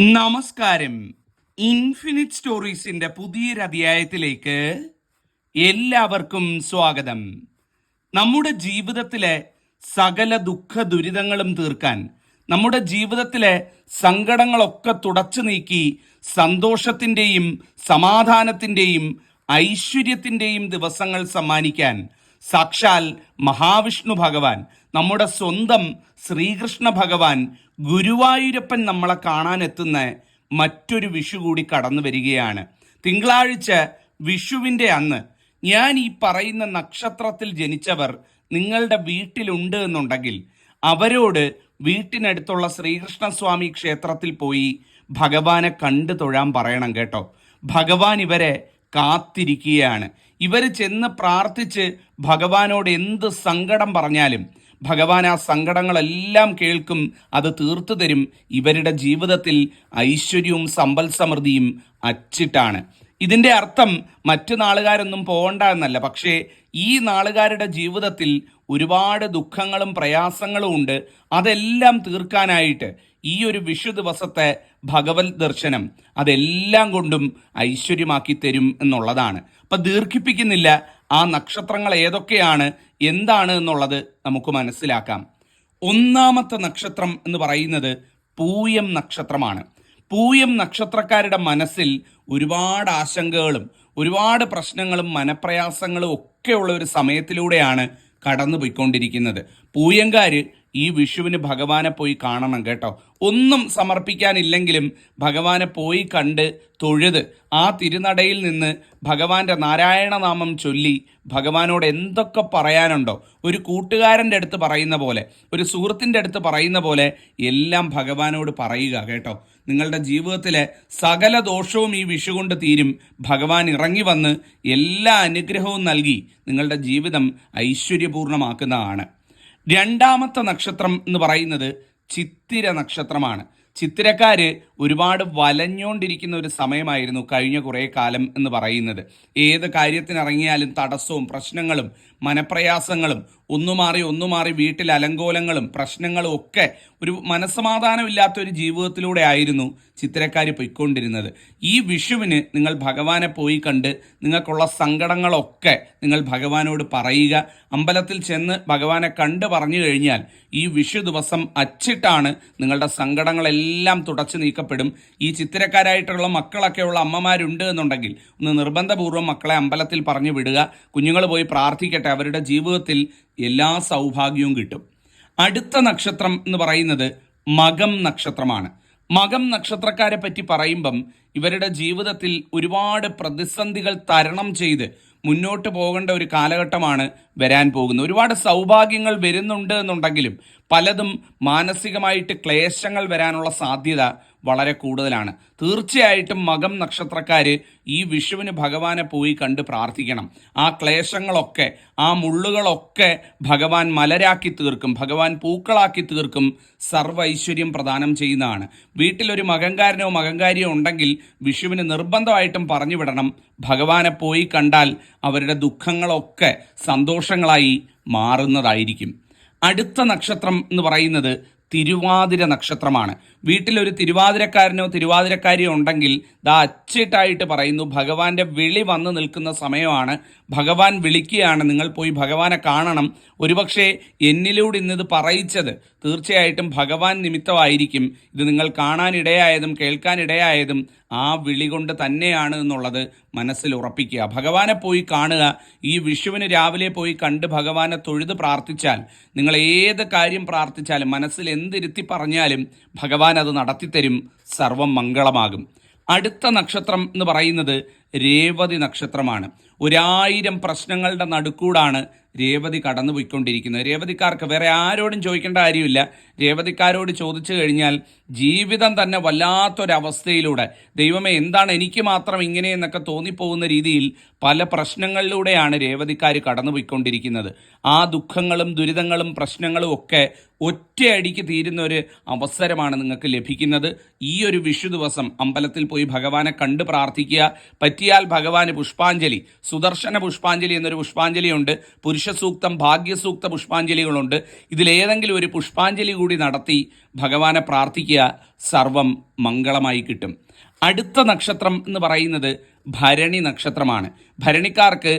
നമസ്കാരം. ഇൻഫിനിറ്റ് സ്റ്റോറീസിന്റെ പുതിയൊരു അധ്യായത്തിലേക്ക് എല്ലാവർക്കും സ്വാഗതം. നമ്മുടെ ജീവിതത്തിലെ സകല ദുഃഖ ദുരിതങ്ങളും തീർക്കാൻ, നമ്മുടെ ജീവിതത്തിലെ സങ്കടങ്ങളൊക്കെ തുടച്ചു നീക്കി സന്തോഷത്തിൻ്റെയും സമാധാനത്തിൻ്റെയും ഐശ്വര്യത്തിൻ്റെയും ദിവസങ്ങൾ സമ്മാനിക്കാൻ സാക്ഷാൽ മഹാവിഷ്ണു ഭഗവാൻ, നമ്മുടെ സ്വന്തം ശ്രീകൃഷ്ണ ഭഗവാൻ ഗുരുവായൂരപ്പൻ നമ്മളെ കാണാനെത്തുന്ന മറ്റൊരു വിഷു കൂടി കടന്നു വരികയാണ്. തിങ്കളാഴ്ച വിഷുവിൻ്റെ അന്ന് ഞാൻ ഈ പറയുന്ന നക്ഷത്രത്തിൽ ജനിച്ചവർ നിങ്ങളുടെ വീട്ടിലുണ്ട് എന്നുണ്ടെങ്കിൽ അവരോട് വീട്ടിനടുത്തുള്ള ശ്രീകൃഷ്ണസ്വാമി ക്ഷേത്രത്തിൽ പോയി ഭഗവാനെ കണ്ടു തൊഴാൻ പറയണം കേട്ടോ. ഭഗവാൻ ഇവരെ കാത്തിരിക്കുകയാണ്. ഇവർ ചെന്ന് പ്രാർത്ഥിച്ച് ഭഗവാനോട് എന്ത് സങ്കടം പറഞ്ഞാലും ഭഗവാൻ ആ സങ്കടങ്ങളെല്ലാം കേൾക്കും, അത് തീർത്തു തരും. ഇവരുടെ ജീവിതത്തിൽ ഐശ്വര്യവും സമ്പൽ സമൃദ്ധിയും അച്ചിട്ടാണ്. ഇതിൻ്റെ അർത്ഥം മറ്റു നാളുകാരൊന്നും പോകണ്ട എന്നല്ല. പക്ഷേ ഈ നാളുകാരുടെ ജീവിതത്തിൽ ഒരുപാട് ദുഃഖങ്ങളും പ്രയാസങ്ങളും ഉണ്ട്. അതെല്ലാം തീർക്കാനായിട്ട് ഈ ഒരു വിഷു ദിവസത്തെ ഭഗവത് ദർശനം അതെല്ലാം കൊണ്ടും ഐശ്വര്യമാക്കി തരും എന്നുള്ളതാണ്. അപ്പം ദീർഘിപ്പിക്കുന്നില്ല, ആ നക്ഷത്രങ്ങൾ ഏതൊക്കെയാണ്, എന്താണ് എന്നുള്ളത് നമുക്ക് മനസ്സിലാക്കാം. ഒന്നാമത്തെ നക്ഷത്രം എന്ന് പറയുന്നത് പൂയം നക്ഷത്രമാണ്. പൂയം നക്ഷത്രക്കാരുടെ മനസ്സിൽ ഒരുപാട് ആശങ്കകളും ഒരുപാട് പ്രശ്നങ്ങളും മനപ്രയാസങ്ങളും ഒക്കെയുള്ള ഒരു സമയത്തിലൂടെയാണ് കടന്നു പോയിക്കൊണ്ടിരിക്കുന്നത്. പൂയങ്കാര് ഈ വിഷുവിന് ഭഗവാനെ പോയി കാണണം കേട്ടോ. ഒന്നും സമർപ്പിക്കാനില്ലെങ്കിലും ഭഗവാനെ പോയി കണ്ട് തൊഴുത് ആ തിരുനടയിൽ നിന്ന് ഭഗവാന്റെ നാരായണനാമം ചൊല്ലി ഭഗവാനോട് എന്തൊക്കെ പറയാനുണ്ടോ, ഒരു കൂട്ടുകാരൻ്റെ അടുത്ത് പറയുന്ന പോലെ, ഒരു സുഹൃത്തിൻ്റെ അടുത്ത് പറയുന്ന പോലെ എല്ലാം ഭഗവാനോട് പറയുക കേട്ടോ. നിങ്ങളുടെ ജീവിതത്തിലെ സകല ദോഷവും ഈ വിഷു കൊണ്ട് തീരും. ഭഗവാൻ ഇറങ്ങി വന്ന് എല്ലാ അനുഗ്രഹവും നൽകി നിങ്ങളുടെ ജീവിതം ഐശ്വര്യപൂർണ്ണമാക്കുന്നതാണ്. രണ്ടാമത്തെ നക്ഷത്രം എന്ന് പറയുന്നത് ചിത്തിര നക്ഷത്രമാണ്. ചിത്തിരക്കാര് ഒരുപാട് വലഞ്ഞുകൊണ്ടിരിക്കുന്ന ഒരു സമയമായിരുന്നു കഴിഞ്ഞ കുറേ കാലം എന്ന് പറയുന്നത്. ഏത് കാര്യത്തിനിറങ്ങിയാലും തടസ്സവും പ്രശ്നങ്ങളും മനപ്രയാസങ്ങളും ഒന്നുമാറി വീട്ടിൽ അലങ്കോലങ്ങളും പ്രശ്നങ്ങളും ഒക്കെ ഒരു മനസ്സമാധാനമില്ലാത്ത ഒരു ജീവിതത്തിലൂടെ ആയിരുന്നു ചിത്തിരക്കാര് പൊയ്ക്കൊണ്ടിരുന്നത്. ഈ വിഷുവിന് നിങ്ങൾ ഭഗവാനെ പോയി കണ്ട് നിങ്ങൾക്കുള്ള സങ്കടങ്ങളൊക്കെ നിങ്ങൾ ഭഗവാനോട് പറയുക. അമ്പലത്തിൽ ചെന്ന് ഭഗവാനെ കണ്ട് പറഞ്ഞു കഴിഞ്ഞാൽ ഈ വിഷു ദിവസം അച്ചിട്ടാണ് നിങ്ങളുടെ സങ്കടങ്ങളെല്ലാം തുടച്ചു നീക്കപ്പെടും. ഈ ചിത്തിരക്കാരായിട്ടുള്ള മക്കളൊക്കെയുള്ള അമ്മമാരുണ്ട് എന്നുണ്ടെങ്കിൽ ഒന്ന് നിർബന്ധപൂർവ്വം മക്കളെ അമ്പലത്തിൽ പറഞ്ഞു വിടുക. കുഞ്ഞുങ്ങൾ പോയി പ്രാർത്ഥിക്കട്ടെ, അവരുടെ ജീവിതത്തിൽ എല്ലാ സൗഭാഗ്യവും കിട്ടും. അടുത്ത നക്ഷത്രം എന്ന് പറയുന്നത് മകം നക്ഷത്രമാണ്. മകം നക്ഷത്രക്കാരെ പറ്റി പറയുമ്പം ഇവരുടെ ജീവിതത്തിൽ ഒരുപാട് പ്രതിസന്ധികൾ തരണം ചെയ്ത് മുന്നോട്ട് പോകേണ്ട ഒരു കാലഘട്ടമാണ് വരാൻ പോകുന്നത്. ഒരുപാട് സൗഭാഗ്യങ്ങൾ വരുന്നുണ്ട് എന്നുണ്ടെങ്കിലും പലതും മാനസികമായിട്ട് ക്ലേശങ്ങൾ വരാനുള്ള സാധ്യത വളരെ കൂടുതലാണ്. തീർച്ചയായിട്ടും മകം നക്ഷത്രക്കാര് ഈ വിഷുവിന് ഭഗവാനെ പോയി കണ്ട് പ്രാർത്ഥിക്കണം. ആ ക്ലേശങ്ങളൊക്കെ, ആ മുള്ളുകളൊക്കെ ഭഗവാൻ മലരാക്കി തീർക്കും, ഭഗവാൻ പൂക്കളാക്കി തീർക്കും, സർവ്വ ഐശ്വര്യം പ്രദാനം ചെയ്യുന്നതാണ്. വീട്ടിലൊരു മകൻകാരനോ മകൻകാരിയോ ഉണ്ടെങ്കിൽ വിഷുവിന് നിർബന്ധമായിട്ടും പറഞ്ഞു വിടണം. ഭഗവാനെ പോയി കണ്ടാൽ അവരുടെ ദുഃഖങ്ങളൊക്കെ സന്തോഷങ്ങളായി മാറുന്നതായിരിക്കും. അടുത്ത നക്ഷത്രം എന്ന് പറയുന്നത് തിരുവാതിര നക്ഷത്രമാണ്. വീട്ടിലൊരു തിരുവാതിരക്കാരനോ തിരുവാതിരക്കാരിയോ ഉണ്ടെങ്കിൽ ദാ അച്ചിട്ടായിട്ട് പറയുന്നു, ഭഗവാന്റെ വിളി വന്ന് നിൽക്കുന്ന സമയമാണ്. ഭഗവാൻ വിളിക്കുകയാണ്, നിങ്ങൾ പോയി ഭഗവാനെ കാണണം. ഒരുപക്ഷെ എന്നിലൂടെ ഇന്നിത് പറയിച്ചത് തീർച്ചയായിട്ടും ഭഗവാൻ നിമിത്തമായിരിക്കും. ഇത് നിങ്ങൾ കാണാനിടയായതും കേൾക്കാനിടയായതും ആ വിളി കൊണ്ട് തന്നെയാണ് എന്നുള്ളത് മനസ്സിൽ ഉറപ്പിക്കുക. ഭഗവാനെ പോയി കാണുക. ഈ വിഷുവിന് രാവിലെ പോയി കണ്ട് ഭഗവാനെ തൊഴുത് പ്രാർത്ഥിച്ചാൽ, നിങ്ങൾ ഏത് കാര്യം പ്രാർത്ഥിച്ചാലും മനസ്സിൽ എന്തിരുത്തി പറഞ്ഞാലും ഭഗവാൻ അത് നടത്തിത്തരും, സർവം മംഗളമാകും. അടുത്ത നക്ഷത്രം എന്ന് പറയുന്നത് രേവതി നക്ഷത്രമാണ്. 1000 പ്രശ്നങ്ങളുടെ നടുക്കൂടാണ് രേവതി കടന്നു പോയിക്കൊണ്ടിരിക്കുന്നത്. രേവതിക്കാർക്ക് വേറെ ആരോടും ചോദിക്കേണ്ട കാര്യമില്ല. രേവതിക്കാരോട് ചോദിച്ചു കഴിഞ്ഞാൽ ജീവിതം തന്നെ വല്ലാത്തൊരവസ്ഥയിലൂടെ, ദൈവമേ എന്താണ് എനിക്ക് മാത്രം ഇങ്ങനെയെന്നൊക്കെ തോന്നിപ്പോകുന്ന രീതിയിൽ പല പ്രശ്നങ്ങളിലൂടെയാണ് രേവതിക്കാർ കടന്നു പോയിക്കൊണ്ടിരിക്കുന്നത്. ആ ദുഃഖങ്ങളും ദുരിതങ്ങളും പ്രശ്നങ്ങളും ഒക്കെ ഒറ്റയടിക്ക് തീരുന്ന ഒരു അവസരമാണ് നിങ്ങൾക്ക് ലഭിക്കുന്നത്. ഈ ഒരു വിഷു ദിവസം അമ്പലത്തിൽ പോയി ഭഗവാനെ കണ്ട് പ്രാർത്ഥിക്കുക. പറ്റിയാൽ ഭഗവാന് പുഷ്പാഞ്ജലി, സുദർശന പുഷ്പാഞ്ജലി എന്നൊരു പുഷ്പാഞ്ജലിയുണ്ട്. പുരുഷസൂക്തം, ഭാഗ്യസൂക്ത പുഷ്പാഞ്ജലികളുണ്ട്. ഇതിലേതെങ്കിലും ഒരു പുഷ്പാഞ്ജലി കൂടി നടത്തി ഭഗവാനെ പ്രാർത്ഥിക്കുക, സർവം മംഗളമായി കിട്ടും. അടുത്ത നക്ഷത്രം എന്ന് പറയുന്നത് ഭരണി നക്ഷത്രമാണ്. ഭരണിക്കാർക്ക്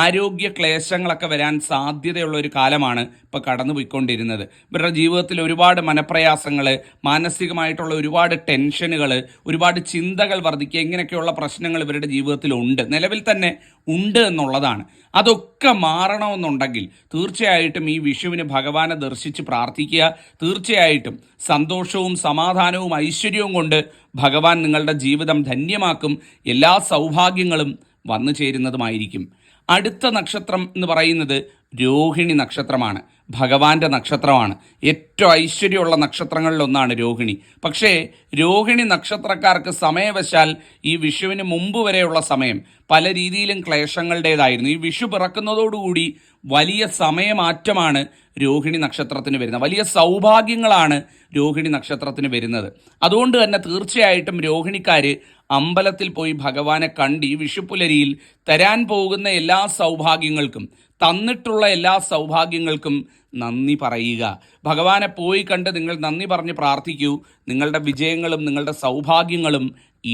ആരോഗ്യ ക്ലേശങ്ങളൊക്കെ വരാൻ സാധ്യതയുള്ള ഒരു കാലമാണ് ഇപ്പോൾ കടന്നു പോയിക്കൊണ്ടിരുന്നത്. ഇവരുടെ ജീവിതത്തിൽ ഒരുപാട് മനപ്രയാസങ്ങൾ, മാനസികമായിട്ടുള്ള ഒരുപാട് ടെൻഷനുകൾ, ഒരുപാട് ചിന്തകൾ വർദ്ധിക്കുക, ഇങ്ങനെയൊക്കെയുള്ള പ്രശ്നങ്ങൾ ഇവരുടെ ജീവിതത്തിലുണ്ട്, നിലവിൽ തന്നെ ഉണ്ട് എന്നുള്ളതാണ്. അതൊക്കെ മാറണമെന്നുണ്ടെങ്കിൽ തീർച്ചയായിട്ടും ഈ വിഷുവിന് ഭഗവാനെ ദർശിച്ച് പ്രാർത്ഥിക്കുക. തീർച്ചയായിട്ടും സന്തോഷവും സമാധാനവും ഐശ്വര്യവും കൊണ്ട് ഭഗവാൻ നിങ്ങളുടെ ജീവിതം ധന്യമാക്കും. എല്ലാ സൗഭാഗ്യങ്ങളും വന്നു ചേരുന്നതുമായിരിക്കും. അടുത്ത നക്ഷത്രം എന്ന് പറയുന്നത് രോഹിണി നക്ഷത്രമാണ്. ഭഗവാന്റെ നക്ഷത്രമാണ്. ഏറ്റവും ഐശ്വര്യമുള്ള നക്ഷത്രങ്ങളിലൊന്നാണ് രോഹിണി. പക്ഷേ രോഹിണി നക്ഷത്രക്കാർക്ക് സമയവശാൽ ഈ വിഷുവിന് മുമ്പ് വരെയുള്ള സമയം പല രീതിയിലും ക്ലേശങ്ങളുടേതായിരുന്നു. ഈ വിഷു പിറക്കുന്നതോടുകൂടി വലിയ സമയമാറ്റമാണ് രോഹിണി നക്ഷത്രത്തിന് വരുന്നത്. വലിയ സൗഭാഗ്യങ്ങളാണ് രോഹിണി നക്ഷത്രത്തിന് വരുന്നത്. അതുകൊണ്ട് തന്നെ തീർച്ചയായിട്ടും രോഹിണിക്കാർ അമ്പലത്തിൽ പോയി ഭഗവാനെ കണ്ട് ഈ വിഷുപ്പുലരിയിൽ തരാൻ പോകുന്ന എല്ലാ സൗഭാഗ്യങ്ങൾക്കും, തന്നിട്ടുള്ള എല്ലാ സൗഭാഗ്യങ്ങൾക്കും നന്ദി പറയുക. ഭഗവാനെ പോയി കണ്ട് നിങ്ങൾ നന്ദി പറഞ്ഞ് പ്രാർത്ഥിക്കൂ. നിങ്ങളുടെ വിജയങ്ങളും നിങ്ങളുടെ സൗഭാഗ്യങ്ങളും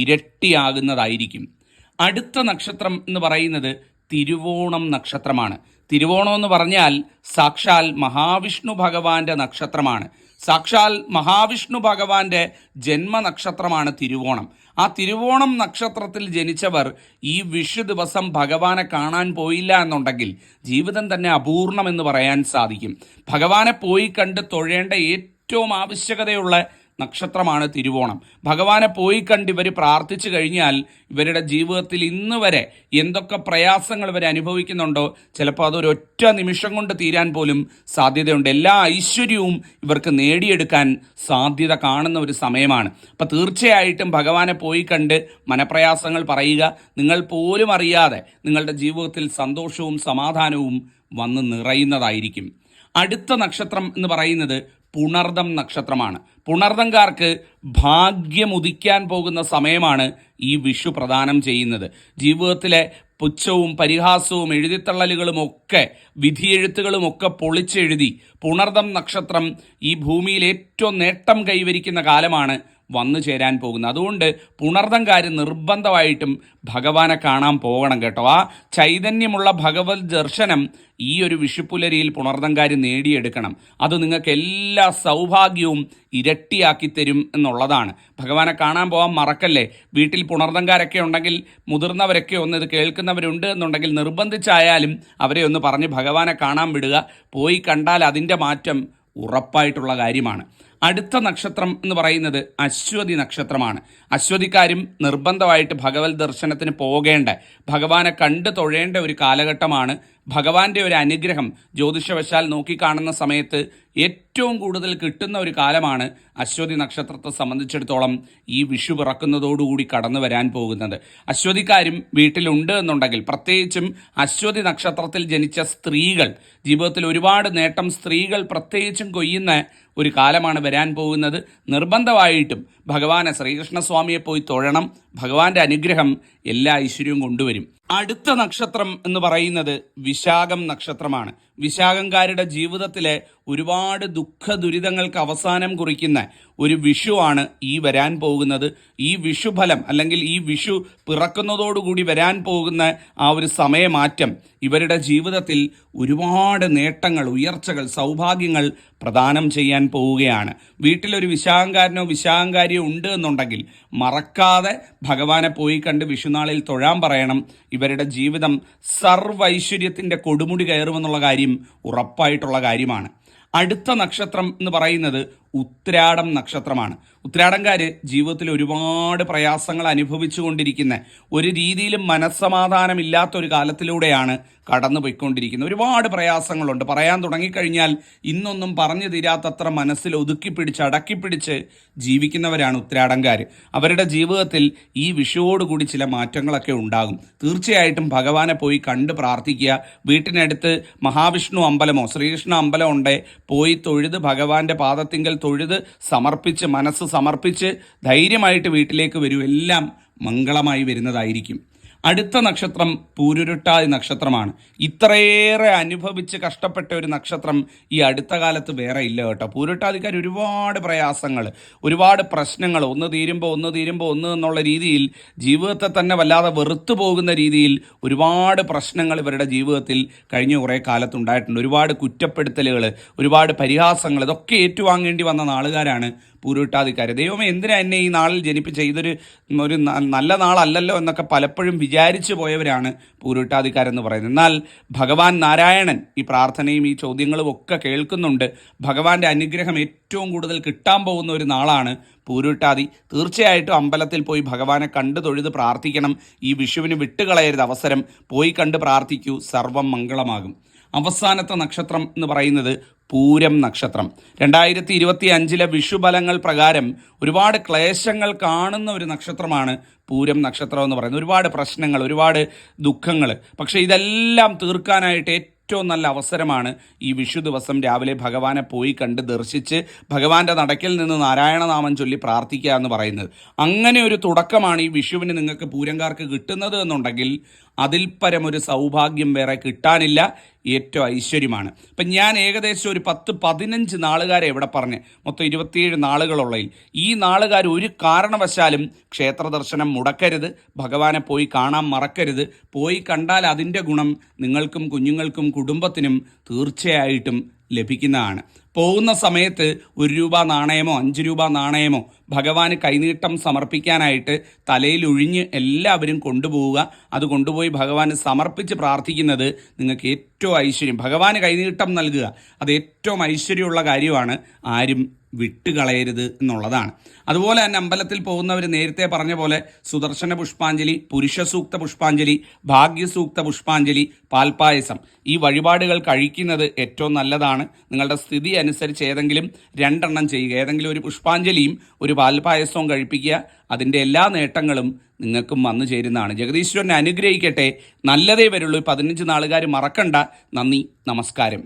ഇരട്ടിയാകുന്നതായിരിക്കും. അടുത്ത നക്ഷത്രം എന്ന് പറയുന്നത് തിരുവോണം നക്ഷത്രമാണ്. തിരുവോണം എന്ന് പറഞ്ഞാൽ സാക്ഷാൽ മഹാവിഷ്ണു ഭഗവാന്റെ നക്ഷത്രമാണ്. സാക്ഷാൽ മഹാവിഷ്ണു ഭഗവാന്റെ ജന്മനക്ഷത്രമാണ് തിരുവോണം. ആ തിരുവോണം നക്ഷത്രത്തിൽ ജനിച്ചവർ ഈ വിഷു ദിവസം ഭഗവാനെ കാണാൻ പോയില്ല എന്നുണ്ടെങ്കിൽ ജീവിതം തന്നെ അപൂർണമെന്ന് പറയാൻ സാധിക്കും. ഭഗവാനെ പോയി കണ്ട് തൊഴേണ്ട ഏറ്റവും ആവശ്യകതയുള്ള നക്ഷത്രമാണ് തിരുവോണം. ഭഗവാനെ പോയി കണ്ട് ഇവർ പ്രാർത്ഥിച്ചു കഴിഞ്ഞാൽ ഇവരുടെ ജീവിതത്തിൽ ഇന്ന് വരെ എന്തൊക്കെ പ്രയാസങ്ങൾ ഇവർ അനുഭവിക്കുന്നുണ്ടോ ചിലപ്പോൾ അതൊരൊറ്റ നിമിഷം കൊണ്ട് തീരാൻ പോലും സാധ്യതയുണ്ട്. എല്ലാ ഐശ്വര്യവും ഇവർക്ക് നേടിയെടുക്കാൻ സാധ്യത കാണുന്ന ഒരു സമയമാണ്. അപ്പം തീർച്ചയായിട്ടും ഭഗവാനെ പോയി കണ്ട് മനപ്രയാസങ്ങൾ പറയുക. നിങ്ങൾ പോലും അറിയാതെ നിങ്ങളുടെ ജീവിതത്തിൽ സന്തോഷവും സമാധാനവും വന്ന് നിറയുന്നതായിരിക്കും. അടുത്ത നക്ഷത്രം എന്ന് പറയുന്നത് പുണർദം നക്ഷത്രമാണ്. പുണർദംകാർക്ക് ഭാഗ്യമുദിക്കാൻ പോകുന്ന സമയമാണ് ഈ വിഷു പ്രദാനം ചെയ്യുന്നത്. ജീവിതത്തിലെ പുച്ഛവും പരിഹാസവും എഴുതിത്തള്ളലുകളും ഒക്കെ വിധിയെഴുത്തുകളും ഒക്കെ പൊളിച്ചെഴുതി പുണർദം നക്ഷത്രം ഈ ഭൂമിയിൽ ഏറ്റവും നേട്ടം കൈവരിക്കുന്ന കാലമാണ് വന്നു ചേരാൻ പോകുന്നത്. അതുകൊണ്ട് പുണർദംകാർ നിർബന്ധമായിട്ടും ഭഗവാനെ കാണാൻ പോകണം കേട്ടോ. ആ ചൈതന്യമുള്ള ഭഗവത് ദർശനം ഈ ഒരു വിഷുപ്പുലരിയിൽ പുണർദംകാർ നേടിയെടുക്കണം. അത് നിങ്ങൾക്ക് എല്ലാ സൗഭാഗ്യവും ഇരട്ടിയാക്കി തരും എന്നുള്ളതാണ്. ഭഗവാനെ കാണാൻ പോകാൻ മറക്കല്ലേ. വീട്ടിൽ പുണർദംകാരൊക്കെ ഉണ്ടെങ്കിൽ, മുതിർന്നവരൊക്കെ ഒന്ന് ഇത് കേൾക്കുന്നവരുണ്ട് എന്നുണ്ടെങ്കിൽ നിർബന്ധിച്ചായാലും അവരെ ഒന്ന് പറഞ്ഞ് ഭഗവാനെ കാണാൻ വിടുക. പോയി കണ്ടാൽ അതിൻ്റെ മാറ്റം ഉറപ്പായിട്ടുള്ള കാര്യമാണ്. അടുത്ത നക്ഷത്രം എന്ന് പറയുന്നത് അശ്വതി നക്ഷത്രമാണ്. അശ്വതിക്കാരും നിർബന്ധമായിട്ട് ഭഗവത് ദർശനത്തിന് പോകേണ്ട, ഭഗവാനെ കണ്ട് തൊഴേണ്ട ഒരു കാലഘട്ടമാണ്. ഭഗവാന്റെ ഒരു അനുഗ്രഹം ജ്യോതിഷവശാൽ നോക്കിക്കാണുന്ന സമയത്ത് ഏറ്റവും കൂടുതൽ കിട്ടുന്ന ഒരു കാലമാണ് അശ്വതി നക്ഷത്രത്തെ സംബന്ധിച്ചിടത്തോളം ഈ വിഷു പിറക്കുന്നതോടുകൂടി കടന്നു വരാൻ പോകുന്നത്. അശ്വതിക്കാരും വീട്ടിലുണ്ട് എന്നുണ്ടെങ്കിൽ, പ്രത്യേകിച്ചും അശ്വതി നക്ഷത്രത്തിൽ ജനിച്ച സ്ത്രീകൾ ജീവിതത്തിൽ ഒരുപാട് നേട്ടം സ്ത്രീകൾ പ്രത്യേകിച്ചും കൊയ്യുന്ന ഒരു കാലമാണ് വരാൻ പോകുന്നത്. നിർബന്ധമായിട്ടും ഭഗവാനെ ശ്രീകൃഷ്ണസ്വാമിയെ പോയി തൊഴണം. ഭഗവാന്റെ അനുഗ്രഹം എല്ലാ ഐശ്വര്യവും കൊണ്ടുവരും. അടുത്ത നക്ഷത്രം എന്ന് പറയുന്നത് വിശാഖം നക്ഷത്രമാണ്. വിശാഖംകാരുടെ ജീവിതത്തിലെ ഒരുപാട് ദുഃഖ ദുരിതങ്ങൾക്ക് അവസാനം കുറിക്കുന്ന ഒരു വിഷുവാണ് ഈ വരാൻ പോകുന്നത്. ഈ വിഷുഫലം അല്ലെങ്കിൽ ഈ വിഷു പിറക്കുന്നതോടുകൂടി വരാൻ പോകുന്ന ആ ഒരു സമയമാറ്റം ഇവരുടെ ജീവിതത്തിൽ ഒരുപാട് നേട്ടങ്ങൾ, ഉയർച്ചകൾ, സൗഭാഗ്യങ്ങൾ പ്രദാനം ചെയ്യാൻ പോവുകയാണ്. വീട്ടിലൊരു വിശാഖംകാരനോ വിശാഖംകാരിയോ ഉണ്ട് എന്നുണ്ടെങ്കിൽ മറക്കാതെ ഭഗവാനെ പോയി കണ്ട് വിഷുനാളിൽ തൊഴാൻ പറയണം. ഇവരുടെ ജീവിതം സർവൈശ്വര്യത്തിൻ്റെ കൊടുമുടി കയറുമെന്നുള്ള കാര്യം ഉറപ്പായിട്ടുള്ള കാര്യമാണ്. അടുത്ത നക്ഷത്രം എന്ന് പറയുന്നത് ഉത്രാടം നക്ഷത്രമാണ്. ഉത്രാടംകാർ ജീവിതത്തിൽ ഒരുപാട് പ്രയാസങ്ങൾ അനുഭവിച്ചു കൊണ്ടിരിക്കുന്ന, ഒരു രീതിയിലും മനസ്സമാധാനമില്ലാത്തൊരു കാലത്തിലൂടെയാണ് കടന്നു പോയിക്കൊണ്ടിരിക്കുന്നത്. ഒരുപാട് പ്രയാസങ്ങളുണ്ട്. പറയാൻ തുടങ്ങിക്കഴിഞ്ഞാൽ ഇന്നൊന്നും പറഞ്ഞു തീരാത്തത്ര മനസ്സിൽ ഒതുക്കിപ്പിടിച്ച് അടക്കിപ്പിടിച്ച് ജീവിക്കുന്നവരാണ് ഉത്രാടംകാർ. അവരുടെ ജീവിതത്തിൽ ഈ വിഷുവോടുകൂടി ചില മാറ്റങ്ങളൊക്കെ ഉണ്ടാകും. തീർച്ചയായിട്ടും ഭഗവാനെ പോയി കണ്ട് പ്രാർത്ഥിക്കുക. വീട്ടിനടുത്ത് മഹാവിഷ്ണു അമ്പലമോ ശ്രീകൃഷ്ണ അമ്പലമോ ഉണ്ടേ പോയി തൊഴുത് ഭഗവാന്റെ പാദത്തിങ്കൽ തൊഴുത് സമർപ്പിച്ച്, മനസ്സ് സമർപ്പിച്ച് ധൈര്യമായിട്ട് വീട്ടിലേക്ക് വരൂ. എല്ലാം മംഗളമായി വരുന്നതായിരിക്കും. അടുത്ത നക്ഷത്രം പൂരുരുട്ടാതി നക്ഷത്രമാണ്. ഇത്രയേറെ അനുഭവിച്ച് കഷ്ടപ്പെട്ട ഒരു നക്ഷത്രം ഈ അടുത്ത കാലത്ത് വേറെ ഇല്ല കേട്ടോ. പൂരുരുട്ടാതിക്കാർ ഒരുപാട് പ്രയാസങ്ങൾ, ഒരുപാട് പ്രശ്നങ്ങൾ, ഒന്ന് തീരുമ്പോൾ ഒന്ന് എന്നുള്ള രീതിയിൽ ജീവിതത്തെ തന്നെ വല്ലാതെ വെറുത്തു പോകുന്ന രീതിയിൽ ഒരുപാട് പ്രശ്നങ്ങൾ ഇവരുടെ ജീവിതത്തിൽ കഴിഞ്ഞ കുറേ കാലത്തുണ്ടായിട്ടുണ്ട്. ഒരുപാട് കുറ്റപ്പെടുത്തലുകൾ, ഒരുപാട് പരിഹാസങ്ങൾ, ഇതൊക്കെ ഏറ്റുവാങ്ങേണ്ടി വന്ന നാളുകാരാണ് പൂരുരുട്ടാതിക്കാർ. ദൈവമേ, എന്തിനാ എന്നെ ഈ നാളിൽ ജനിപ്പിച്ച, ഇതൊരു നല്ല നാളല്ലല്ലോ എന്നൊക്കെ പലപ്പോഴും വിചാരിച്ചു പോയവരാണ് പൂരുരുട്ടാതിക്കാരെന്ന് പറയുന്നത്. എന്നാൽ ഭഗവാൻ നാരായണൻ ഈ പ്രാർത്ഥനയും ഈ ചോദ്യങ്ങളും ഒക്കെ കേൾക്കുന്നുണ്ട്. ഭഗവാന്റെ അനുഗ്രഹം ഏറ്റവും കൂടുതൽ കിട്ടാൻ പോകുന്ന ഒരു നാളാണ് പൂരുരുട്ടാതി. തീർച്ചയായിട്ടും അമ്പലത്തിൽ പോയി ഭഗവാനെ കണ്ടു തൊഴുത് പ്രാർത്ഥിക്കണം. ഈ വിഷുവിന് വിട്ടുകളയരുത് അവസരം. പോയി കണ്ട് പ്രാർത്ഥിക്കൂ, സർവം മംഗളമാകും. അവസാനത്തെ നക്ഷത്രം എന്ന് പറയുന്നത് പൂരം നക്ഷത്രം. 2025 വിഷുബലങ്ങൾ പ്രകാരം ഒരുപാട് ക്ലേശങ്ങൾ കാണുന്ന ഒരു നക്ഷത്രമാണ് പൂരം നക്ഷത്രം എന്ന് പറയുന്നത്. ഒരുപാട് പ്രശ്നങ്ങൾ, ഒരുപാട് ദുഃഖങ്ങൾ. പക്ഷേ ഇതെല്ലാം തീർക്കാനായിട്ട് ഏറ്റവും നല്ല അവസരമാണ് ഈ വിഷു ദിവസം രാവിലെ ഭഗവാനെ പോയി കണ്ട് ദർശിച്ച് ഭഗവാന്റെ നടക്കിൽ നിന്ന് നാരായണനാമം ചൊല്ലി പ്രാർത്ഥിക്കുക എന്ന് പറയുന്നത്. അങ്ങനെ ഒരു തുടക്കമാണ് ഈ വിഷുവിന് നിങ്ങൾക്ക് പൂരംകാർക്ക് കിട്ടുന്നത് എന്നുണ്ടെങ്കിൽ അതിൽ പരമൊരു സൗഭാഗ്യം വേറെ കിട്ടാനില്ല. ഏറ്റവും ഐശ്വര്യമാണ്. ഇപ്പം ഞാൻ ഏകദേശം ഒരു 10-15 നാളുകാരെ ഇവിടെ പറഞ്ഞ് മൊത്തം 27 നാളുകളുള്ളതിൽ ഈ നാളുകാർ ഒരു കാരണവശാലും ക്ഷേത്ര ദർശനം മുടക്കരുത്. ഭഗവാനെ പോയി കാണാൻ മറക്കരുത്. പോയി കണ്ടാൽ അതിൻ്റെ ഗുണം നിങ്ങൾക്കും കുഞ്ഞുങ്ങൾക്കും കുടുംബത്തിനും തീർച്ചയായിട്ടും ലഭിക്കുന്നതാണ്. പോകുന്ന സമയത്ത് 1 രൂപ നാണയമോ 5 രൂപ നാണയമോ ഭഗവാന് കൈനീട്ടം സമർപ്പിക്കാനായിട്ട് തലയിൽ ഒഴിഞ്ഞ് എല്ലാവരും കൊണ്ടുപോവുക. അത് കൊണ്ടുപോയി ഭഗവാന് സമർപ്പിച്ച് പ്രാർത്ഥിക്കുന്നത് നിങ്ങൾക്ക് ഏറ്റവും ഐശ്വര്യം. ഭഗവാന് കൈനീട്ടം നൽകുക അത് ഏറ്റവും ഐശ്വര്യമുള്ള കാര്യമാണ്. ആരും വിട്ടുകളയരുത് എന്നുള്ളതാണ്. അതുപോലെ തന്നെ അമ്പലത്തിൽ പോകുന്നവർ നേരത്തെ പറഞ്ഞ പോലെ സുദർശന പുഷ്പാഞ്ജലി, പുരുഷ സൂക്ത പുഷ്പാഞ്ജലി, ഭാഗ്യസൂക്ത പുഷ്പാഞ്ജലി, പാൽപ്പായസം, ഈ വഴിപാടുകൾ കഴിക്കുന്നത് ഏറ്റവും നല്ലതാണ്. നിങ്ങളുടെ സ്ഥിതി അനുസരിച്ച് ഏതെങ്കിലും 2 എണ്ണം ചെയ്യുക. ഏതെങ്കിലും ഒരു പുഷ്പാഞ്ജലിയും ഒരു പാൽപ്പായസവും കഴിപ്പിക്കുക. അതിൻ്റെ എല്ലാ നേട്ടങ്ങളും നിങ്ങൾക്കും വന്നു ചേരുന്നതാണ്. ജഗദീശ്വരനെ അനുഗ്രഹിക്കട്ടെ. നല്ലതേ വരുള്ളൂ. 15 നാളുകാർ മറക്കണ്ട. നന്ദി, നമസ്കാരം.